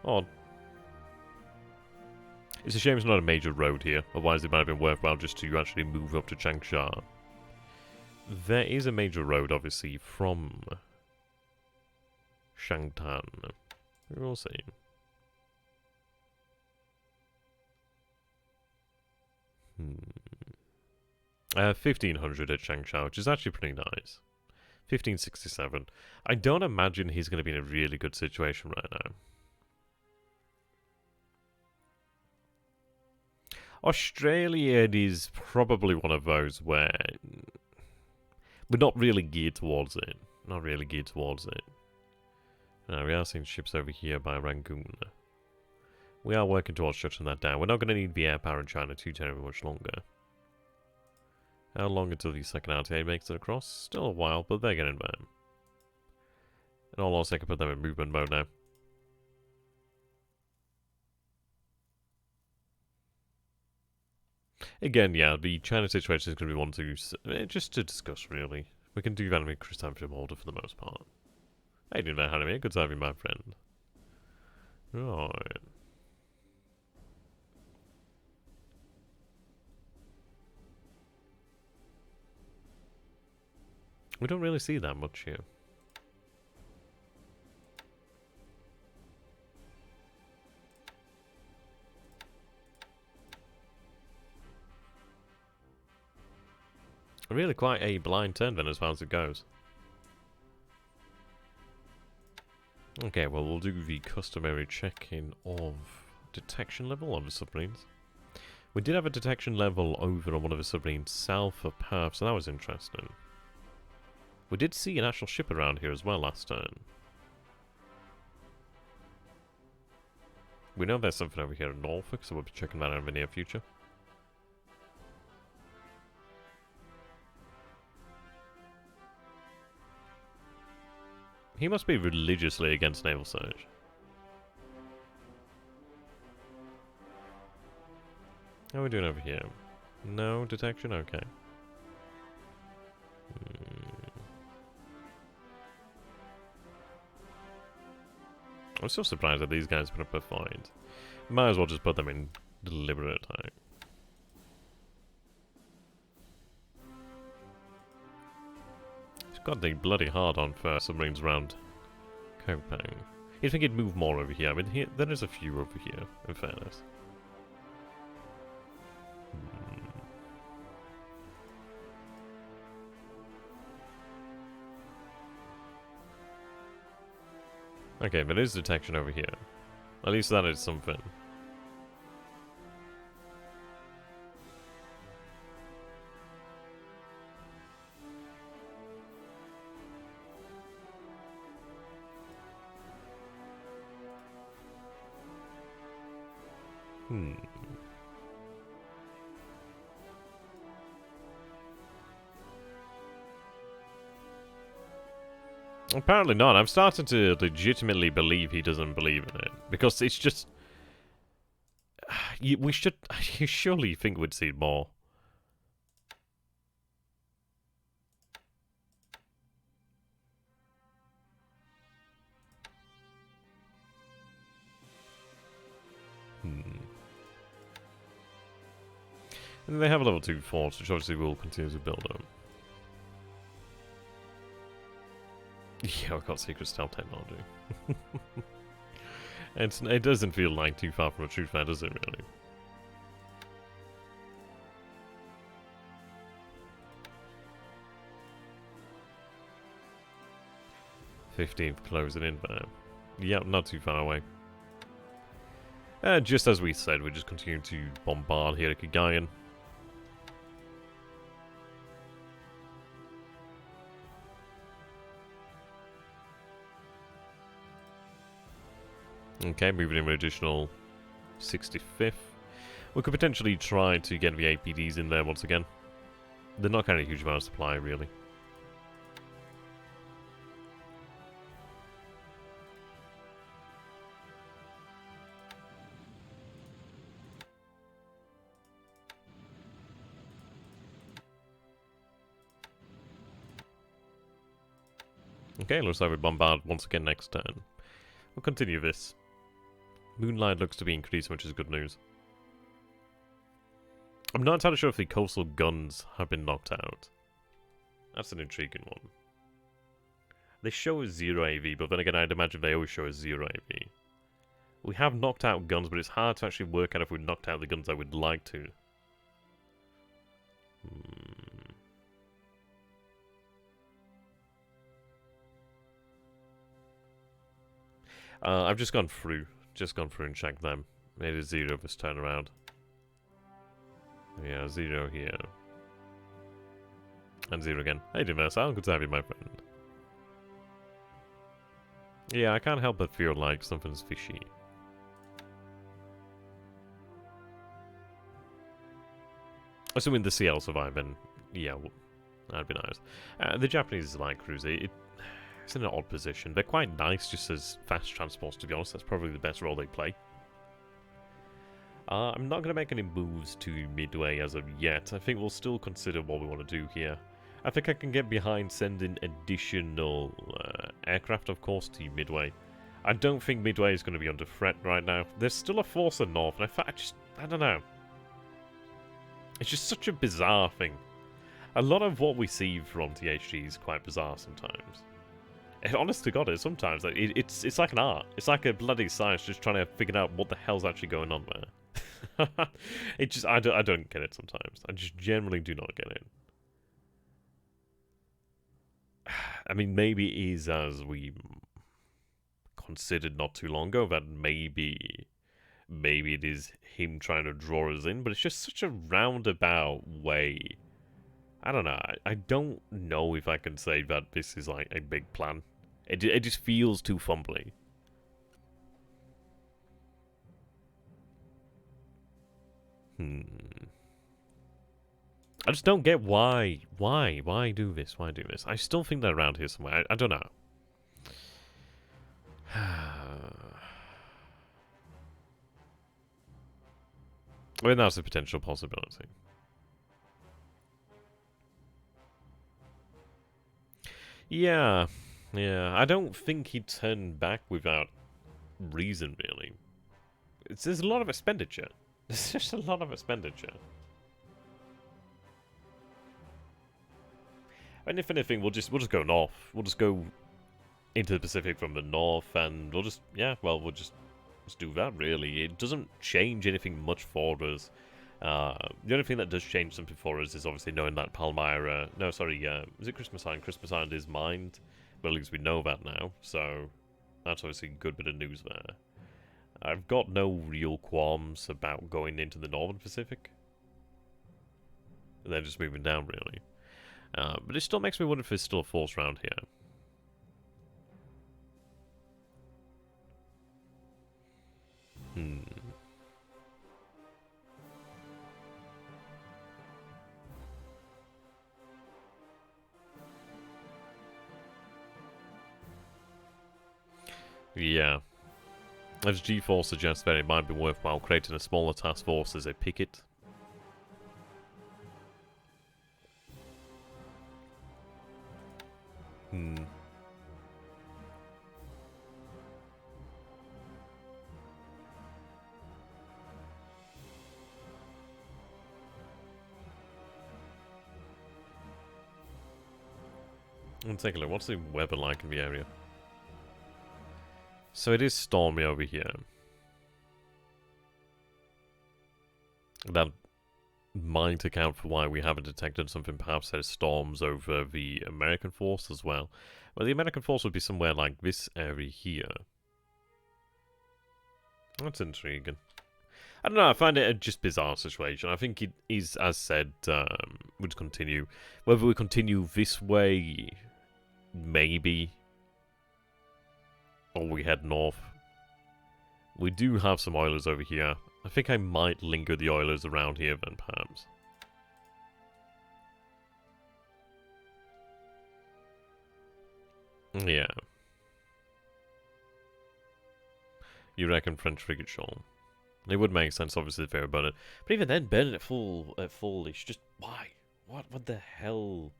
Odd. It's a shame it's not a major road here, otherwise it might have been worthwhile just to actually move up to Changsha. There is a major road, obviously, from Shangtan. We'll see. 1,500 at Changsha, which is actually pretty nice. 1,567. I don't imagine he's going to be in a really good situation right now. Australia is probably one of those where we're not really geared towards it. Not really geared towards it. Now, we are seeing ships over here by Rangoon. We are working towards shutting that down. We're not going to need the air power in China too terribly much longer. How long until the second RTA makes it across? Still a while, but they're getting there. In all honesty, I can put them in movement mode now. Again, yeah, the China situation is going to be one to just to discuss, really. We can do that with Chrysanthemum Order for the most part. How you doing there, Hanami? Good to have you, my friend. Right. We don't really see that much here. Really quite a blind turn then as far as it goes. Okay, well we'll do the customary check-in of detection level of the submarines. We did have a detection level over on one of the submarines south of Perth, so that was interesting. We did see an actual ship around here as well last turn. We know there's something over here in Norfolk, so we'll be checking that out in the near future. He must be religiously against naval search. How are we doing over here? No detection? Okay. I'm still surprised that these guys put up a fight. Might as well just put them in deliberate attack. He's got the bloody hard on for submarines around Kopang. You'd think he'd move more over here. I mean, there is a few over here, in fairness. Okay, there is detection over here. At least that is something. Hmm. Apparently not. I'm starting to legitimately believe he doesn't believe in it. Because it's just... we should... You surely think we'd see more. And they have a level 2 force, which obviously will continue to build up. Yeah, I've got secret stealth technology. It doesn't feel like too far from a truth man, does it, really? $15th closing in there. Yep, not too far away. Just as we said, we just continue to bombard Heika. Okay, moving in an additional 65th. We could potentially try to get the APDs in there once again. They're not carrying a huge amount of supply, really. Okay, looks like we bombard once again next turn. We'll continue this. Moonlight looks to be increasing, which is good news. I'm not entirely sure if the coastal guns have been knocked out. That's an intriguing one. They show a 0 AV, but then again, I'd imagine they always show a 0 AV. We have knocked out guns, but it's hard to actually work out if we knocked out the guns I would like to. I've just gone through and checked them. Made a 0 this turn around. Yeah, 0 here. And 0 again. Hey, Diversal, good to have you, my friend. Yeah, I can't help but feel like something's fishy. Assuming the CL survive, then yeah, that'd be nice. The Japanese light cruiser, it's in an odd position. They're quite nice just as fast transports, to be honest. That's probably the best role they play. I'm not going to make any moves to Midway as of yet. I think we'll still consider what we want to do here. I think I can get behind sending additional aircraft, of course, to Midway. I don't think Midway is going to be under threat right now. There's still a force in North, and I don't know. It's just such a bizarre thing. A lot of what we see from THG is quite bizarre sometimes. And honest to God, sometimes it's like an art. It's like a bloody science, just trying to figure out what the hell's actually going on there. I don't get it sometimes. I just generally do not get it. I mean, maybe it is as we considered not too long ago that maybe it is him trying to draw us in, but it's just such a roundabout way. I don't know. I don't know if I can say that this is like a big plan. It just feels too fumbly. I just don't get why do this? Why do this? I still think they're around here somewhere. I don't know. I mean, that's a potential possibility. Yeah. I don't think he'd turn back without reason, really. There's a lot of expenditure. There's just a lot of expenditure. And if anything, we'll just go north. We'll just go into the Pacific from the north, and we'll just we'll just do that. Really, it doesn't change anything much for us. The only thing that does change something for us is obviously knowing that Palmyra. No, sorry, is it Christmas Island? Christmas Island is mined. Well, at least we know that now, so that's obviously a good bit of news there. I've got no real qualms about going into the Northern Pacific. And then just moving down, really. But it still makes me wonder if there's still a force round here. Yeah. As G4 suggests that it might be worthwhile creating a smaller task force as a picket. Let's take a look. What's the weather like in the area? So it is stormy over here. That might account for why we haven't detected something. Perhaps there's storms over the American force as well. Well, the American force would be somewhere like this area here. That's intriguing. I don't know, I find it a just bizarre situation. I think it is, as said, would continue. Whether we continue this way, maybe, or we head north. We do have some oilers over here. I think I might linger the oilers around here then, perhaps. Yeah. You reckon French frigate shoal? It would make sense, obviously, if they were burning it. But even then, burning it full, it's just, why? What the hell?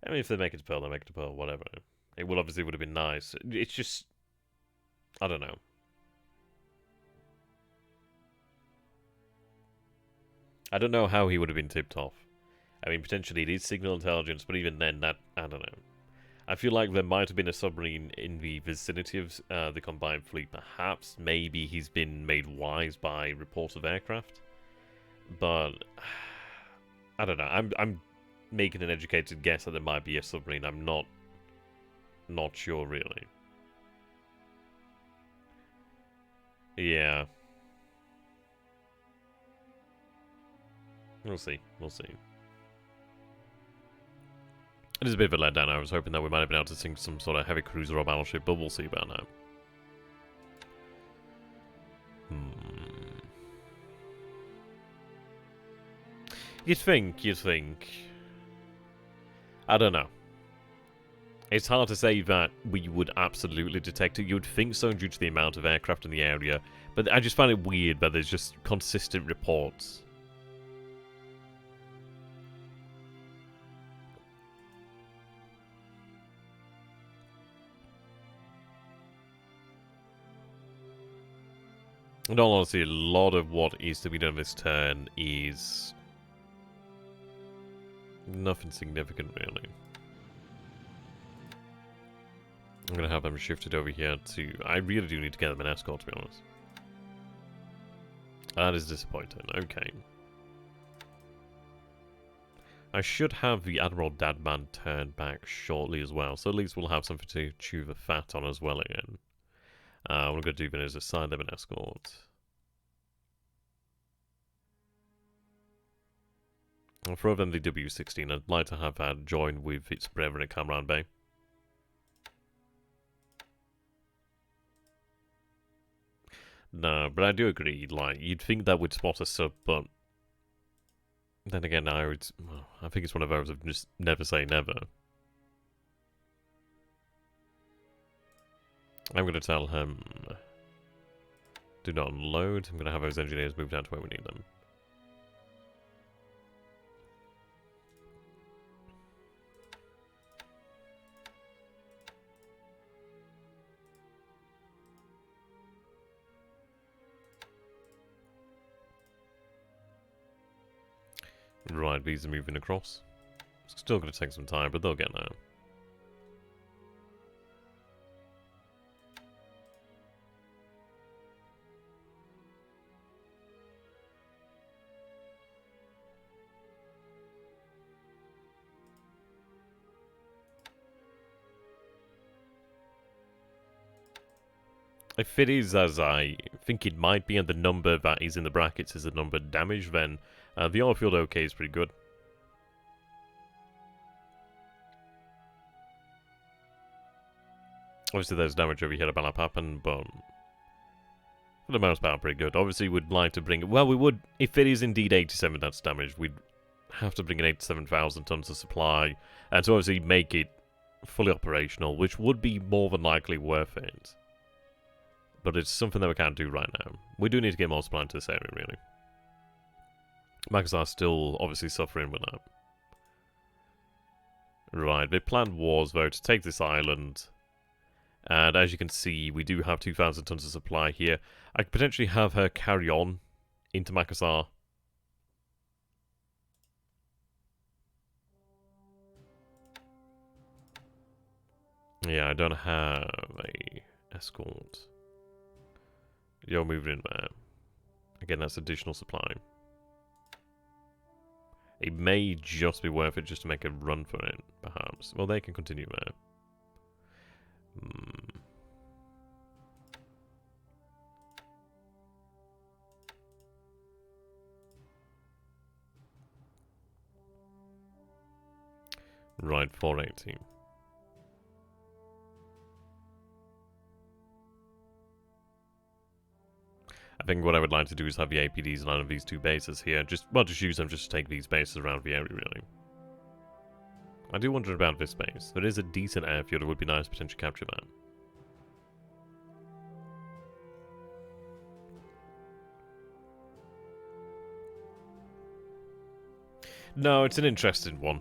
I mean, if they make it to Pearl, they make it to Pearl, whatever. It would obviously would have been nice. It's just, I don't know. I don't know how he would have been tipped off. I mean, potentially it is signal intelligence, but even then, that, I don't know. I feel like there might have been a submarine in the vicinity of the combined fleet. Perhaps, maybe he's been made wise by reports of aircraft. But, I don't know. I'm making an educated guess that there might be a submarine. I'm not sure, really. Yeah. We'll see. We'll see. It is a bit of a letdown. I was hoping that we might have been able to sink some sort of heavy cruiser or battleship, but we'll see about now. You'd think. I don't know. It's hard to say that we would absolutely detect it. You would think so due to the amount of aircraft in the area, but I just find it weird that there's just consistent reports. In all honesty, a lot of what is to be done this turn is nothing significant, really. I'm going to have them shifted over here to... I really do need to get them an escort, to be honest. That is disappointing. Okay. I should have the Admiral Dadman turned back shortly as well, so at least we'll have something to chew the fat on as well again. What I'm going to do then is assign them an escort. I'll throw them the W16. I'd like to have that join with its brethren at Kamran Bay. No, but I do agree, like, you'd think that would spot a sub, but then again, I think it's one of those of just never say never. I'm going to tell him, do not unload. I'm going to have those engineers move down to where we need them. Right, these are moving across. It's still going to take some time, but they'll get there. If it is as I think it might be, and the number that is in the brackets is the number damaged, then the oil field OK is pretty good. Obviously there's damage over here at Balapapan, but for the most part pretty good. Obviously we'd like to bring... Well, we would... If it is indeed 87 that's damaged, we'd have to bring in 87,000 tons of supply, and to obviously make it fully operational, which would be more than likely worth it. But it's something that we can't do right now. We do need to get more supply into this area, really. Makassar's still obviously suffering with that. Right, the plan was, though, to take this island. And as you can see, we do have 2,000 tons of supply here. I could potentially have her carry on into Makassar. Yeah, I don't have a escort. You're moving in there. Again, that's additional supply. It may just be worth it just to make a run for it, perhaps. Well, they can continue there. Right, 480. I think what I would like to do is have the APDs land on these two bases here. Just use them just to take these bases around the area, really. I do wonder about this base. There is a decent airfield. It would be nice to potentially capture that. No, it's an interesting one.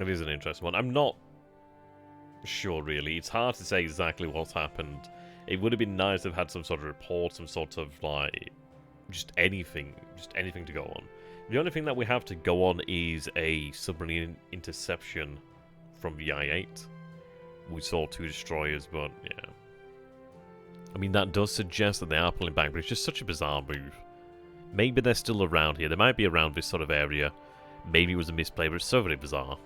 It is an interesting one. I'm not sure, really. It's hard to say exactly what's happened. It would have been nice to have had some sort of report, some sort of, like, just anything to go on. The only thing that we have to go on is a submarine interception from the I-8. We saw 2 destroyers, but, yeah. I mean, that does suggest that they are pulling back, but it's just such a bizarre move. Maybe they're still around here. They might be around this sort of area. Maybe it was a misplay, but it's so very bizarre.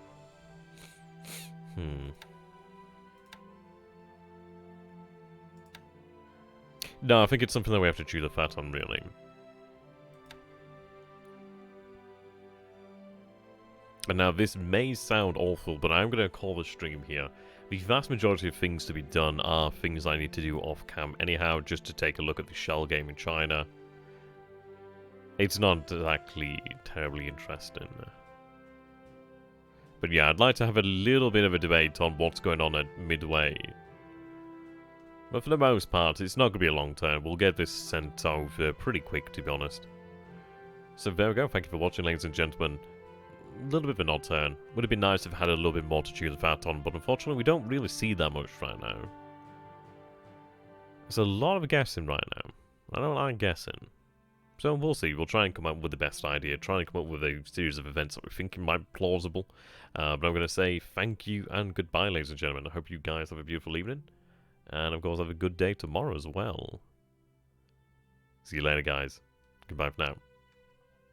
No, I think it's something that we have to chew the fat on, really. And now, this may sound awful, but I'm going to call the stream here. The vast majority of things to be done are things I need to do off-cam anyhow, just to take a look at the shell game in China. It's not exactly terribly interesting. But yeah, I'd like to have a little bit of a debate on what's going on at Midway. But for the most part, it's not going to be a long term. We'll get this sent over pretty quick, to be honest. So there we go. Thank you for watching, ladies and gentlemen. A little bit of an odd turn. Would have been nice if I had a little bit more to chew the fat on, but unfortunately we don't really see that much right now. There's a lot of guessing right now. I don't like guessing. So we'll see. We'll try and come up with the best idea. Try and come up with a series of events that we think might be plausible. But I'm going to say thank you and goodbye, ladies and gentlemen. I hope you guys have a beautiful evening. And of course have a good day tomorrow as well. See you later, guys. Goodbye for now.